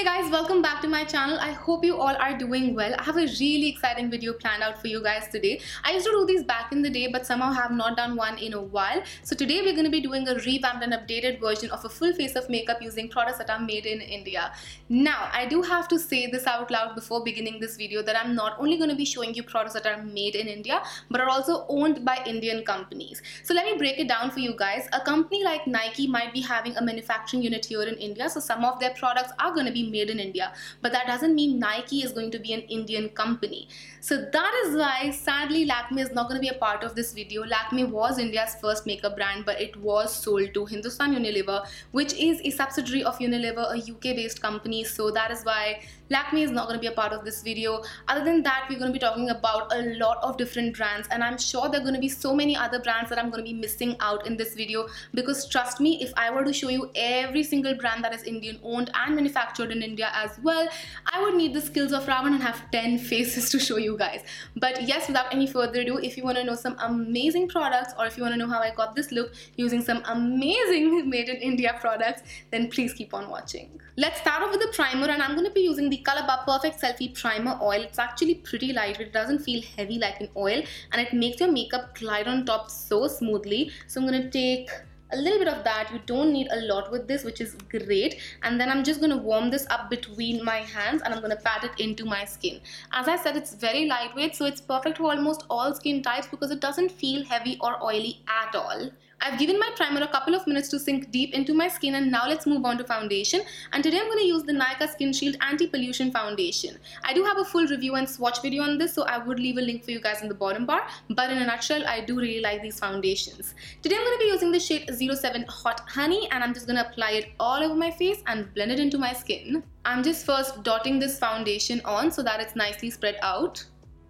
Hey guys, welcome back to my channel. I hope you all are doing well. I have a really exciting video planned out for you guys today. I used to do these back in the day but somehow have not done one in a while. So today we're going to be doing a revamped and updated version of a full face of makeup using products that are made in India. Now, I do have to say this out loud before beginning this video that I'm not only going to be showing you products that are made in India but are also owned by Indian companies. So let me break it down for you guys. A company like Nike might be having a manufacturing unit here in India, so some of their products are going to be made in India, but that doesn't mean Nike is going to be an Indian company. So that is why sadly Lakme is not going to be a part of this video. Lakme was India's first makeup brand, but it was sold to Hindustan Unilever, which is a subsidiary of Unilever, a UK based company. So that is why Lakme is not going to be a part of this video. Other than that, we're going to be talking about a lot of different brands, and I'm sure there are going to be so many other brands that I'm going to be missing out in this video, because trust me, if I were to show you every single brand that is Indian owned and manufactured in India as well, I would need the skills of Ravan and have 10 faces to show you guys. But yes, without any further ado, if you want to know some amazing products, or if you want to know how I got this look using some amazing made in India products, then please keep on watching. Let's start off with the primer, and I'm going to be using the Colorbar Perfect Selfie Primer Oil. It's actually pretty lightweight, it doesn't feel heavy like an oil, and it makes your makeup glide on top so smoothly. So I'm going to take a little bit of that. You don't need a lot with this, which is great. And then I'm just going to warm this up between my hands, and I'm going to pat it into my skin. As I said, it's very lightweight, so it's perfect for almost all skin types because it doesn't feel heavy or oily at all. I've given my primer a couple of minutes to sink deep into my skin, and now let's move on to foundation. And today I'm going to use the Nykaa Skin Shield Anti-Pollution Foundation. I do have a full review and swatch video on this, so I would leave a link for you guys in the bottom bar. But in a nutshell, I do really like these foundations. Today I'm going to be using the shade 07 Hot Honey, and I'm just going to apply it all over my face and blend it into my skin. I'm just first dotting this foundation on so that it's nicely spread out.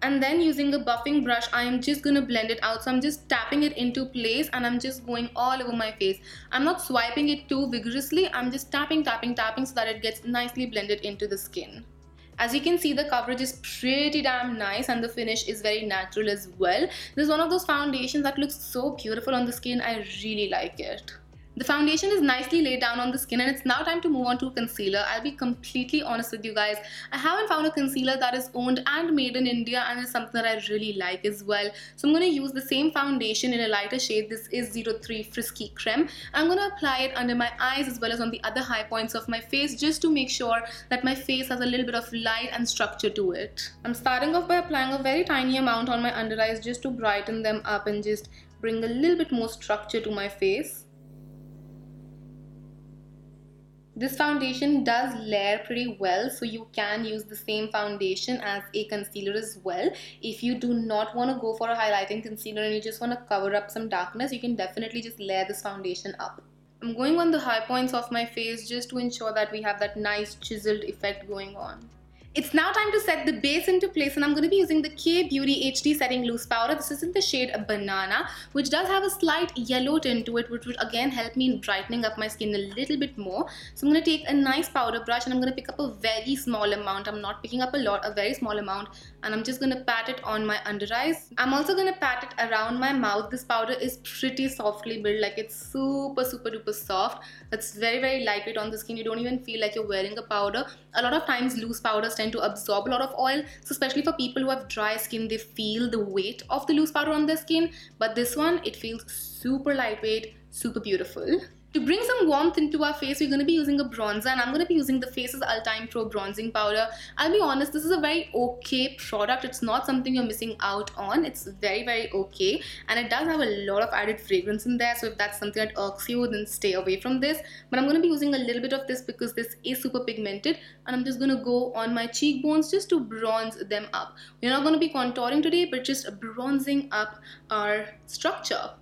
And then using a buffing brush, I am just going to blend it out. So I'm just tapping it into place, and I'm just going all over my face. I'm not swiping it too vigorously. I'm just tapping so that it gets nicely blended into the skin. As you can see, the coverage is pretty damn nice, and the finish is very natural as well. This is one of those foundations that looks so beautiful on the skin. I really like it. The foundation is nicely laid down on the skin, and it's now time to move on to concealer. I'll be completely honest with you guys. I haven't found a concealer that is owned and made in India, and it's something that I really like as well. So I'm going to use the same foundation in a lighter shade. This is 03 Frisky Creme. I'm going to apply it under my eyes as well as on the other high points of my face, just to make sure that my face has a little bit of light and structure to it. I'm starting off by applying a very tiny amount on my under eyes just to brighten them up and just bring a little bit more structure to my face. This foundation does layer pretty well, so you can use the same foundation as a concealer as well. If you do not want to go for a highlighting concealer and you just want to cover up some darkness, you can definitely just layer this foundation up. I'm going on the high points of my face just to ensure that we have that nice chiseled effect going on. It's now time to set the base into place, and I'm going to be using the K Beauty HD Setting Loose Powder. This is in the shade Banana, which does have a slight yellow tint to it, which would again help me in brightening up my skin a little bit more. So I'm going to take a nice powder brush, and I'm going to pick up a very small amount. I'm not picking up a lot, a very small amount, and I'm just going to pat it on my under eyes. I'm also going to pat it around my mouth. This powder is pretty softly built, like it's super duper soft. It's very lightweight on the skin. You don't even feel like you're wearing a powder. A lot of times loose powders tend to absorb a lot of oil, so especially for people who have dry skin, they feel the weight of the loose powder on their skin, but this one, it feels super lightweight, super beautiful. To bring some warmth into our face, we're going to be using a bronzer, and I'm going to be using the Faces Ultime Pro Bronzing Powder. I'll be honest, this is a very okay product. It's not something you're missing out on. It's very okay, and it does have a lot of added fragrance in there, so if that's something that irks you, then stay away from this. But I'm going to be using a little bit of this because this is super pigmented, and I'm just going to go on my cheekbones just to bronze them up. We're not going to be contouring today, but just bronzing up our structure.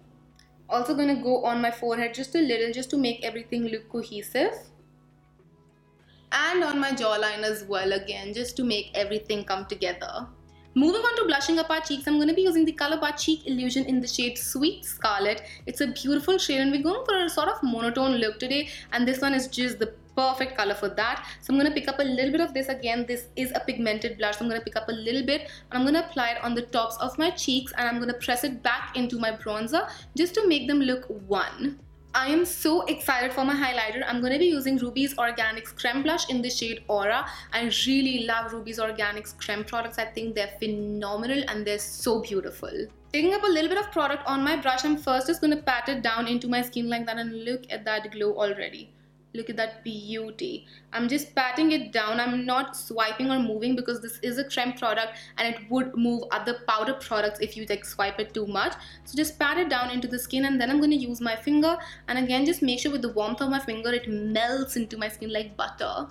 Also going to go on my forehead just a little, just to make everything look cohesive. And on my jawline as well, again, just to make everything come together. Moving on to blushing up our cheeks, I'm going to be using the Colorbar Cheek Illusion in the shade Sweet Scarlet. It's a beautiful shade, and we're going for a sort of monotone look today, and this one is just the perfect color for that. So I'm going to pick up a little bit of this. Again, this is a pigmented blush, so I'm going to pick up a little bit, and I'm going to apply it on the tops of my cheeks, and I'm going to press it back into my bronzer just to make them look one. I am so excited for my highlighter. I'm going to be using Ruby's Organics Creme Blush in the shade Aura. I really love Ruby's Organics Creme products. I think they're phenomenal and they're so beautiful. Taking up a little bit of product on my brush, I'm first just going to pat it down into my skin like that, and look at that glow already. Look at that beauty. I'm just patting it down. I'm not swiping or moving because this is a creme product and it would move other powder products if you like swipe it too much. So just pat it down into the skin, and then I'm going to use my finger, and again just make sure with the warmth of my finger it melts into my skin like butter.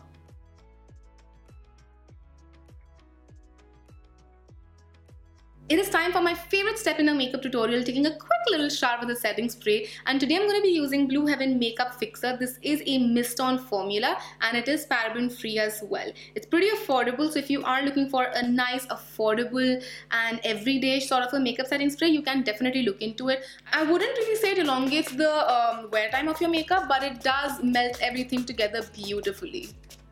It is time for my favorite step in a makeup tutorial, taking a quick little shower with a setting spray. And today I'm going to be using Blue Heaven Makeup Fixer. This is a mist-on formula and it is paraben free as well. It's pretty affordable, so if you are looking for a nice, affordable and everyday sort of a makeup setting spray, you can definitely look into it. I wouldn't really say it elongates the wear time of your makeup, but it does melt everything together beautifully.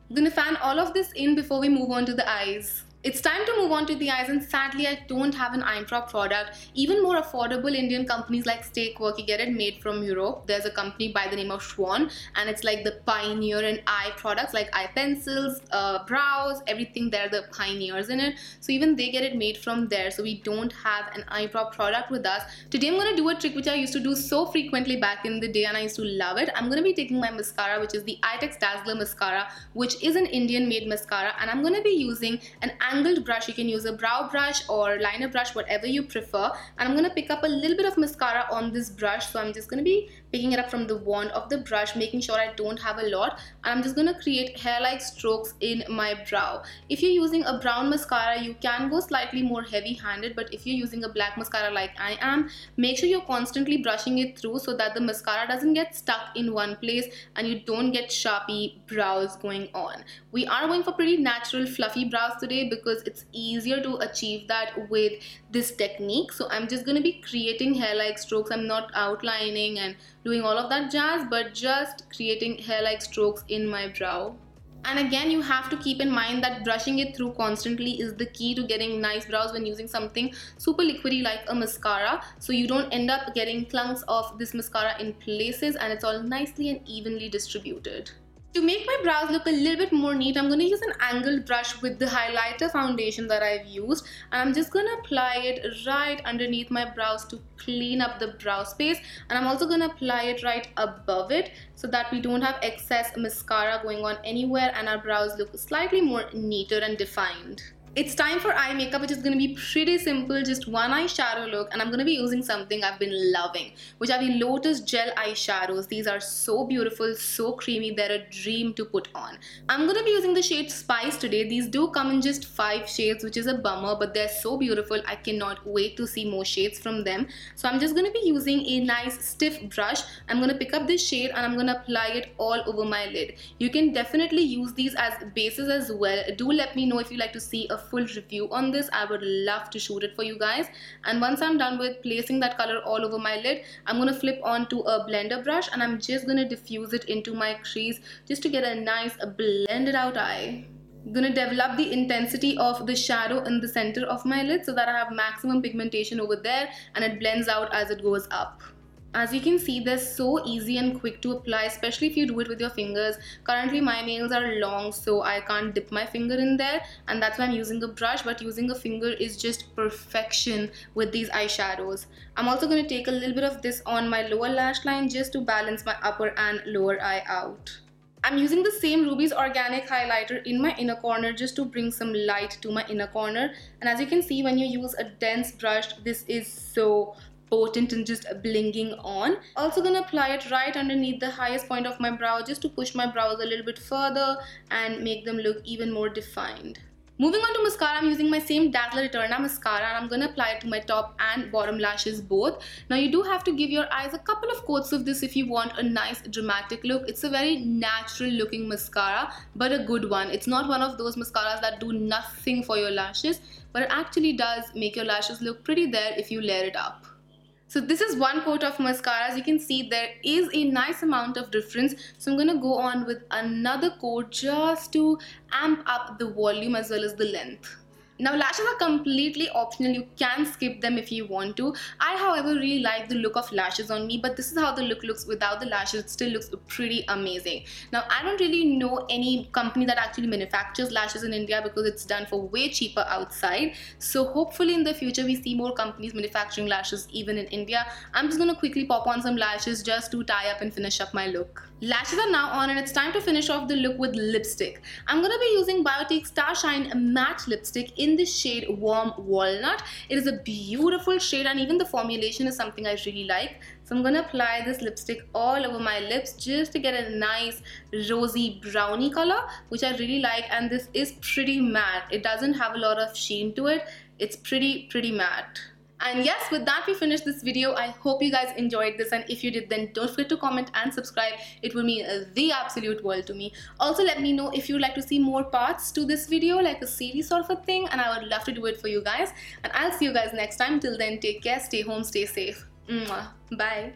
I'm going to fan all of this in before we move on to the eyes. It's time to move on to the eyes, and sadly I don't have an eye drop product. Even more affordable Indian companies like Stay Quirky get it made from Europe. There's a company by the name of Schwan and it's like the pioneer in eye products like eye pencils, brows, everything. They're the pioneers in it. So even they get it made from there. So we don't have an eye drop product with us. Today I'm going to do a trick which I used to do so frequently back in the day and I used to love it. I'm going to be taking my mascara, which is the Eyetex Dazzler Mascara, which is an Indian made mascara, and I'm going to be using an angled brush. You can use a brow brush or liner brush, whatever you prefer, and I'm going to pick up a little bit of mascara on this brush. So I'm just going to be picking it up from the wand of the brush, making sure I don't have a lot, and I'm just going to create hair-like strokes in my brow. If you're using a brown mascara, you can go slightly more heavy-handed, but if you're using a black mascara like I am, make sure you're constantly brushing it through so that the mascara doesn't get stuck in one place and you don't get sharpy brows going on. We are going for pretty natural fluffy brows today because it's easier to achieve that with this technique. So I'm just going to be creating hair-like strokes. I'm not outlining and doing all of that jazz, but just creating hair-like strokes in my brow. And again, you have to keep in mind that brushing it through constantly is the key to getting nice brows when using something super liquidy like a mascara, so you don't end up getting clumps of this mascara in places and it's all nicely and evenly distributed. To make my brows look a little bit more neat, I'm going to use an angled brush with the highlighter foundation that I've used, and I'm just going to apply it right underneath my brows to clean up the brow space, and I'm also going to apply it right above it so that we don't have excess mascara going on anywhere and our brows look slightly more neater and defined. It's time for eye makeup, which is going to be pretty simple, just one eyeshadow look, and I'm going to be using something I've been loving, which are the Lotus Gel eyeshadows. These are so beautiful, so creamy, they're a dream to put on. I'm going to be using the shade Spice today. These do come in just 5 shades, which is a bummer, but they're so beautiful. I cannot wait to see more shades from them. So I'm just going to be using a nice stiff brush. I'm going to pick up this shade and I'm going to apply it all over my lid. You can definitely use these as bases as well. Do let me know if you like to see a full review on this. I would love to shoot it for you guys. And once I'm done with placing that color all over my lid, I'm going to flip onto a blender brush and I'm just going to diffuse it into my crease just to get a nice blended out eye. I'm going to develop the intensity of the shadow in the center of my lid so that I have maximum pigmentation over there and it blends out as it goes up. As you can see, they're so easy and quick to apply, especially if you do it with your fingers. Currently my nails are long, so I can't dip my finger in there, and that's why I'm using a brush, but using a finger is just perfection with these eyeshadows. I'm also going to take a little bit of this on my lower lash line just to balance my upper and lower eye out. I'm using the same Ruby's Organic highlighter in my inner corner just to bring some light to my inner corner, and as you can see, when you use a dense brush, this is so potent and just blinging on. Also gonna apply it right underneath the highest point of my brow just to push my brows a little bit further and make them look even more defined. Moving on to mascara, I'm using my same Dazzler Eterna mascara and I'm going to apply it to my top and bottom lashes both. Now you do have to give your eyes a couple of coats of this if you want a nice dramatic look. It's a very natural looking mascara, but a good one. It's not one of those mascaras that do nothing for your lashes, but it actually does make your lashes look pretty there if you layer it up. So this is one coat of mascara. As you can see, there is a nice amount of difference. So I'm going to go on with another coat just to amp up the volume as well as the length. Now lashes are completely optional, you can skip them if you want to. I however really like the look of lashes on me, but this is how the look looks without the lashes. It still looks pretty amazing. Now I don't really know any company that actually manufactures lashes in India because it's done for way cheaper outside. So hopefully in the future we see more companies manufacturing lashes even in India. I'm just gonna quickly pop on some lashes just to tie up and finish up my look. Lashes are now on and it's time to finish off the look with lipstick. I'm gonna be using Biotique Starshine Matte Lipstick in the shade Warm Walnut. It is a beautiful shade and even the formulation is something I really like. So I'm gonna apply this lipstick all over my lips just to get a nice rosy brownie color, which I really like, and this is pretty matte. It doesn't have a lot of sheen to it. It's pretty matte. And yes, with that we finished this video. I hope you guys enjoyed this, and if you did, then don't forget to comment and subscribe. It will mean the absolute world to me. Also let me know if you'd like to see more parts to this video, like a series sort of a thing, and I would love to do it for you guys. And I'll see you guys next time. Till then, take care, stay home, stay safe. Mwah. Bye.